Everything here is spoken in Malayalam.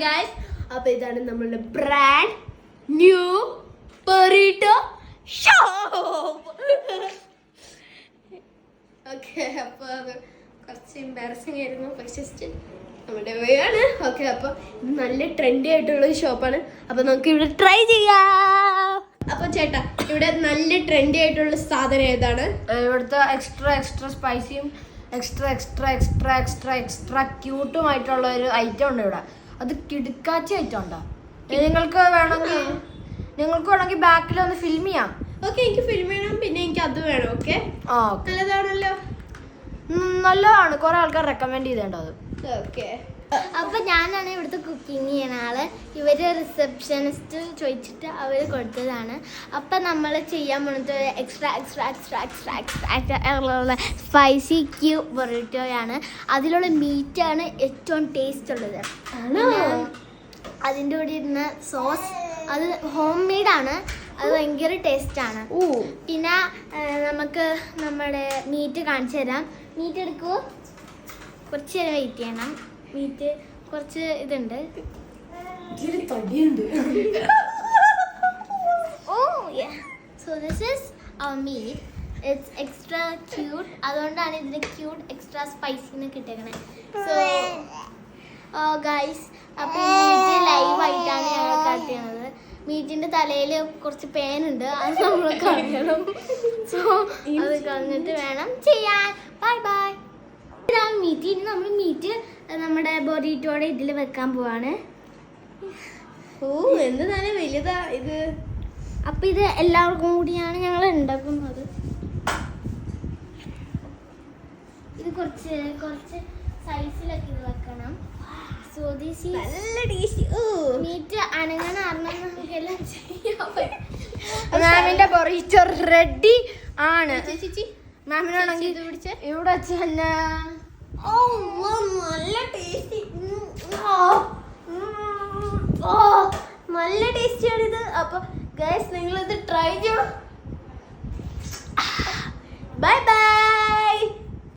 ഗൈസ്, അപ്പൊ ഇതാണ് നമ്മളുടെ ബ്രാൻഡ് ന്യൂ ബറിട്ടോ ഷോപ്പ്. ഓക്കെ, അപ്പൊ കുറച്ച് എംബാരസിംഗ് ആയിരുന്നു, പക്ഷെ നമ്മുടെ വേയാണ്. ഓക്കെ, അപ്പൊ നല്ല ട്രെൻഡി ആയിട്ടുള്ള ഷോപ്പാണ്. അപ്പൊ നമുക്ക് ഇവിടെ ട്രൈ ചെയ്യാം. അപ്പൊ ചേട്ടാ, ഇവിടെ നല്ല ട്രെൻഡി ആയിട്ടുള്ള സാധനം ഏതാണ്? ഇവിടുത്തെ എക്സ്ട്രാ സ്പൈസിയും എക്സ്ട്രാ ക്യൂട്ടുമായിട്ടുള്ള ഒരു ഐറ്റം ഉണ്ട് ഇവിടെ. അത് കിടുക്കാച്ച ഐറ്റം ഉണ്ടോ? നിങ്ങൾക്ക് വേണമെങ്കിൽ ബാക്കിൽ ഒന്ന് ഫിൽം ചെയ്യാം. ഓക്കെ, എനിക്ക് ഫിലിം വേണം, പിന്നെ എനിക്ക് അത് വേണം. ഓക്കെ, നല്ലതാണല്ലോ. നല്ലതാണ്, കുറെ ആൾക്കാർ റെക്കമെൻഡ് ചെയ്തേണ്ടത് അത്. ഓക്കെ, അപ്പൊ ഞാനാണ് ഇവിടുത്തെ കുക്കിംഗ് ചെയ്യുന്ന ആള്. ഇവര് റിസപ്ഷനിസ്റ്റ് ചോദിച്ചിട്ട് അവര് കൊടുത്തതാണ്. അപ്പൊ നമ്മൾ ചെയ്യാൻ പോകുന്നത് എക്സ്ട്രാ സ്പൈസി ക്യൂബ് ബറിട്ടോയാണ്. അതിലുള്ള മീറ്റാണ് ഏറ്റവും ടേസ്റ്റ് ഉള്ളത്. അതിൻ്റെ കൂടെ ഇരുന്ന സോസ് അത് ഹോം മെയ്ഡാണ്. അത് ഭയങ്കര ടേസ്റ്റാണ്. പിന്നെ നമുക്ക് നമ്മുടെ മീറ്റ് കാണിച്ചു തരാം. മീറ്റ് എടുക്കുമോ? കുറച്ച് നേരം വെയിറ്റ് ചെയ്യണം. മീറ്റ് കുറച്ച് ഇതുണ്ട്. So this is our meat. It's extra cute. അതുകൊണ്ടാണ് ഇതിന് ക്യൂട്ട് എക്സ്ട്രാ സ്പൈസിന് കിട്ടിയേക്കണേ. സോ ഗൈസ്, അപ്പോൾ മീറ്റ് ലൈവായിട്ടാണ് ഞങ്ങൾ കട്ട് ചെയ്യുന്നത്. മീറ്റിൻ്റെ തലയിൽ കുറച്ച് പേനുണ്ട്, അത് നമ്മൾ കളയണം. സോ അത് കളഞ്ഞിട്ട് വേണം ചെയ്യാൻ. Bye bye. ഇതാണ് മീറ്റ്. ഇനി നമ്മൾ മീറ്റ് നമ്മുടെ ബൊറീറ്റോടെ ഇതിൽ വെക്കാൻ പോവാണ്. എന്ത് നല്ല വലുതാ ഇത്. അപ്പം ഇത് എല്ലാവർക്കും കൂടിയാണ് ഞങ്ങൾ ഉണ്ടാക്കുന്നത്. ഇത് കുറച്ച് സൈസിലൊക്കെ ഇത് വെക്കണം. സോ ദിസ് ഈസ് നല്ല ടേസ്റ്റി. മീറ്റ് അനങ്ങാൻ അറിഞ്ഞാൽ നമുക്കെല്ലാം ചെയ്യാൻ പറ്റും. മാമിന്റെ ബൊറീറ്റോ റെഡി ആണ്. ചേച്ചി, മാമിനാണെങ്കിൽ ഇവിടെ വെച്ച് തന്നെ നല്ല ടേസ്റ്റി. നല്ല ടേസ്റ്റിയാണിത്. അപ്പൊ ഗൈസ്, നിങ്ങളിത് ട്രൈ ചെയ്യണം. Bye bye.